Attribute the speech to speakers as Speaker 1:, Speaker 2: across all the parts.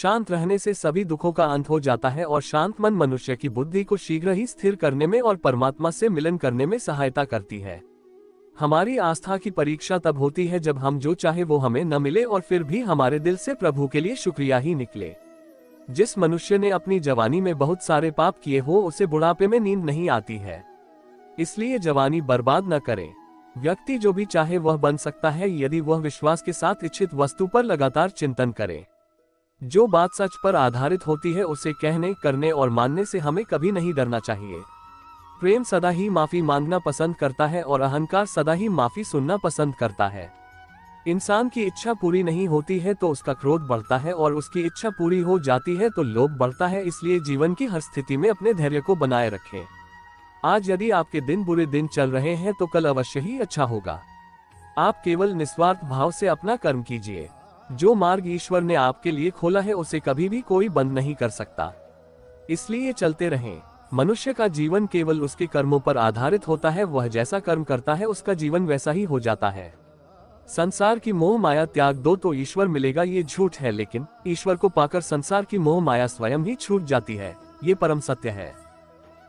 Speaker 1: शांत रहने से सभी दुखों का अंत हो जाता है और शांत मन मनुष्य की बुद्धि को शीघ्र ही स्थिर करने में और परमात्मा से मिलन करने में सहायता करती है। हमारी आस्था की परीक्षा तब होती है जब हम जो चाहे वो हमें न मिले और फिर भी हमारे दिल से प्रभु के लिए शुक्रिया ही निकले। जिस मनुष्य ने अपनी जवानी में बहुत सारे पाप किए हो उसे बुढ़ापे में नींद नहीं आती है, इसलिए जवानी बर्बाद न करे। व्यक्ति जो भी चाहे वह बन सकता है यदि वह विश्वास के साथ इच्छित वस्तु पर लगातार चिंतन करे। जो बात सच पर आधारित होती है उसे कहने, करने और मानने से हमें कभी नहीं डरना चाहिए। प्रेम सदा ही माफी मांगना पसंद करता है और अहंकार सदा ही माफी सुनना पसंद करता है। इंसान की इच्छा पूरी नहीं होती है तो उसका क्रोध बढ़ता है और उसकी इच्छा पूरी हो जाती है तो लोभ बढ़ता है। इसलिए जीवन की हर स्थिति में अपने धैर्य को बनाए रखें। आज यदि आपके दिन बुरे दिन चल रहे हैं तो कल अवश्य ही अच्छा होगा। आप केवल निस्वार्थ भाव से अपना कर्म कीजिए। जो मार्ग ईश्वर ने आपके लिए खोला है उसे कभी भी कोई बंद नहीं कर सकता, इसलिए चलते रहें। मनुष्य का जीवन केवल उसके कर्मों पर आधारित होता है। वह जैसा कर्म करता है उसका जीवन वैसा ही हो जाता है। संसार की मोह माया त्याग दो तो ईश्वर मिलेगा, ये झूठ है, लेकिन ईश्वर को पाकर संसार की मोह माया स्वयं ही छूट जाती है, ये परम सत्य है।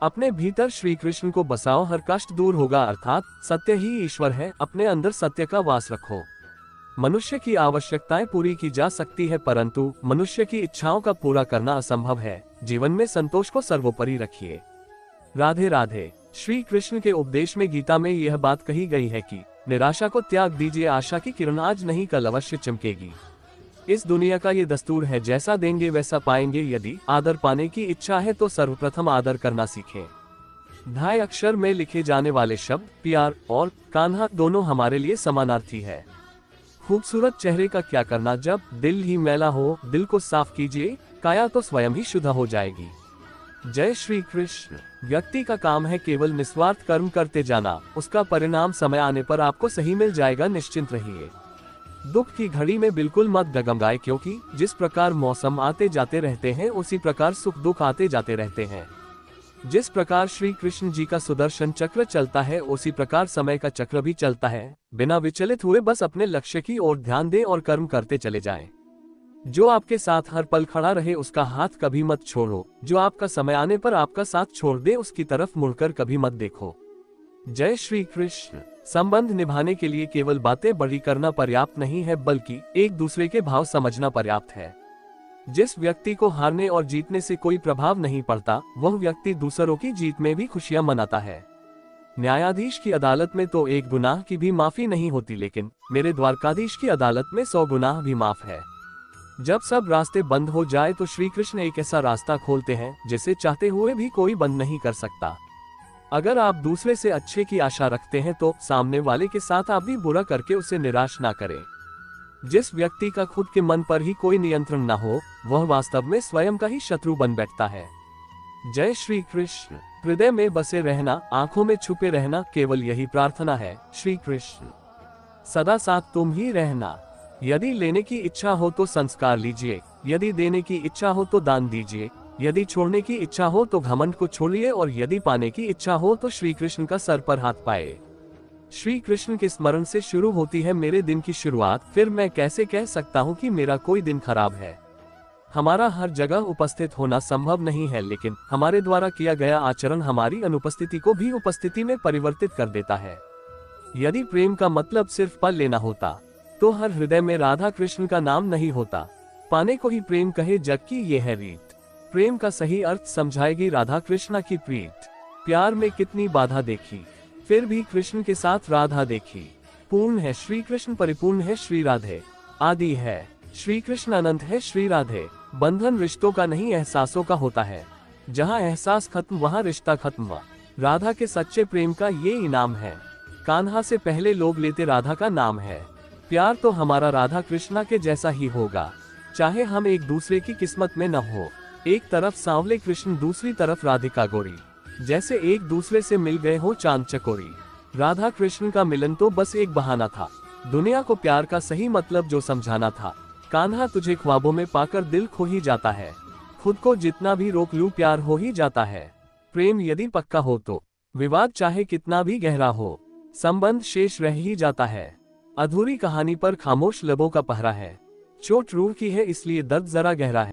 Speaker 1: अपने भीतर श्री कृष्ण को बसाओ, हर कष्ट दूर होगा, अर्थात सत्य ही ईश्वर है। अपने अंदर सत्य का वास रखो। मनुष्य की आवश्यकताएं पूरी की जा सकती है परंतु मनुष्य की इच्छाओं का पूरा करना असंभव है। जीवन में संतोष को सर्वोपरि रखिए। राधे राधे। श्री कृष्ण के उपदेश में गीता में यह बात कही गई है कि निराशा को त्याग दीजिए, आशा की किरण आज नहीं कल अवश्य चमकेगी। इस दुनिया का ये दस्तूर है, जैसा देंगे वैसा पाएंगे। यदि आदर पाने की इच्छा है तो सर्वप्रथम आदर करना सीखें। 2 अक्षर में लिखे जाने वाले शब्द प्यार और कान्हा दोनों हमारे लिए समानार्थी है। खूबसूरत चेहरे का क्या करना जब दिल ही मैला हो। दिल को साफ कीजिए, काया तो स्वयं ही शुद्ध हो जाएगी। जय श्री कृष्ण। व्यक्ति का काम है केवल निस्वार्थ कर्म करते जाना, उसका परिणाम समय आने पर आपको सही मिल जाएगा, निश्चिंत रहिए। दुख की घड़ी में बिल्कुल मत डगमगाए, क्योंकि जिस प्रकार मौसम आते जाते रहते हैं उसी प्रकार सुख दुख आते जाते रहते हैं। जिस प्रकार श्री कृष्ण जी का सुदर्शन चक्र चलता है उसी प्रकार समय का चक्र भी चलता है। बिना विचलित हुए बस अपने लक्ष्य की ओर ध्यान दें और कर्म करते चले जाएं। जो आपके साथ हर पल खड़ा रहे उसका हाथ कभी मत छोड़ो। जो आपका समय आने पर आपका साथ छोड़ दे उसकी तरफ मुड़कर कभी मत देखो। जय श्री कृष्ण। संबंध निभाने के लिए केवल बातें बड़ी करना पर्याप्त नहीं है, बल्कि एक दूसरे के भाव समझना पर्याप्त है। जिस व्यक्ति को हारने और जीतने से कोई प्रभाव नहीं पड़ता वह व्यक्ति दूसरों की जीत में भी खुशियां मनाता है। न्यायाधीश की अदालत में तो एक गुनाह की भी माफी नहीं होती, लेकिन मेरे द्वारकाधीश की अदालत में 100 गुनाह भी माफ है। जब सब रास्ते बंद हो जाए तो श्री कृष्ण एक ऐसा रास्ता खोलते हैं जिसे चाहते हुए भी कोई बंद नहीं कर सकता। अगर आप दूसरे से अच्छे की आशा रखते हैं तो सामने वाले के साथ आप भी बुरा करके उसे निराश ना करें। जिस व्यक्ति का खुद के मन पर ही कोई नियंत्रण न हो वह वास्तव में स्वयं का ही शत्रु बन बैठता है। जय श्री कृष्ण। हृदय में बसे रहना, आंखों में छुपे रहना, केवल यही प्रार्थना है। श्री कृष्ण। सदा साथ तुम ही रहना। यदि लेने की इच्छा हो तो संस्कार लीजिए, यदि देने की इच्छा हो तो दान दीजिए, यदि छोड़ने की इच्छा हो तो घमंड को छोड़िए और यदि पाने की इच्छा हो तो श्री कृष्ण का सर पर हाथ पाए। श्री कृष्ण के स्मरण से शुरू होती है मेरे दिन की शुरुआत, फिर मैं कैसे कह सकता हूँ कि मेरा कोई दिन खराब है। हमारा हर जगह उपस्थित होना संभव नहीं है, लेकिन हमारे द्वारा किया गया आचरण हमारी अनुपस्थिति को भी उपस्थिति में परिवर्तित कर देता है। यदि प्रेम का मतलब सिर्फ पल लेना होता तो हर हृदय में राधा कृष्ण का नाम नहीं होता। पाने को ही प्रेम कहे जग की ये है रीत। प्रेम का सही अर्थ समझाएगी राधा कृष्णा की प्रीत। प्यार में कितनी बाधा देखी फिर भी कृष्ण के साथ राधा देखी। पूर्ण है श्री कृष्ण, परिपूर्ण है श्री राधे। आदि है श्री कृष्ण, अनंत है श्री राधे। बंधन रिश्तों का नहीं एहसासों का होता है। जहाँ एहसास खत्म वहाँ रिश्ता खत्म। राधा के सच्चे प्रेम का ये इनाम है। कान्हा से पहले लोग लेते राधा का नाम है। प्यार तो हमारा राधा कृष्णा के जैसा ही होगा, चाहे हम एक दूसरे की किस्मत में न हो। एक तरफ सांवले कृष्ण, दूसरी तरफ राधिका गोरी, जैसे एक दूसरे से मिल गए हो चांद चकोरी। राधा कृष्ण का मिलन तो बस एक बहाना था, दुनिया को प्यार का सही मतलब जो समझाना था। कान्हा तुझे ख्वाबों में पाकर दिल खो ही जाता है, खुद को जितना भी रोक लूं प्यार हो ही जाता है। प्रेम यदि पक्का हो तो विवाद चाहे कितना भी गहरा हो, संबंध शेष रह ही जाता है। अधूरी कहानी पर खामोश लबों का पहरा है। चोट रूह की है इसलिए दर्द जरा गहरा है।